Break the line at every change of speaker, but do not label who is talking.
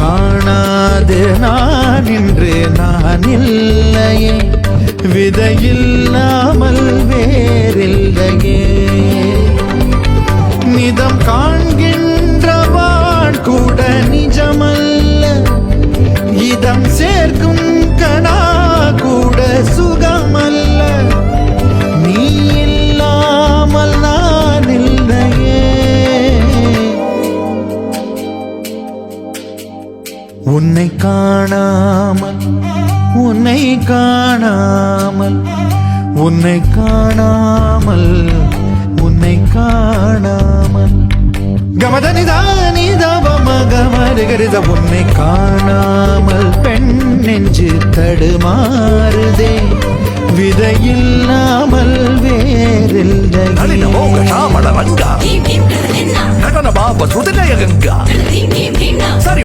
காணாது நான் இன்று நான் இல்லையே, விதையில்லாமல் வேறில்லையே. நிதம் காண்கின்றவான் கூட நிஜமல்ல, இதம் சேர்க்கும் கனா கூட சுகமல்ல. நீ இல்லாமல் நான் இல்லையே. உன்னை காணாமல் உன்னை காணாமல் உன்னை காணாமல் உன்னை காணாமல் கமதனிதானிதவமகமருகரித உன்னை காணாமல் பெண் நெஞ்சு தடுமாறுதே, விதையில்லாமல் வேறில்லை.
நடன பாப சுதனயகங்கா சரி.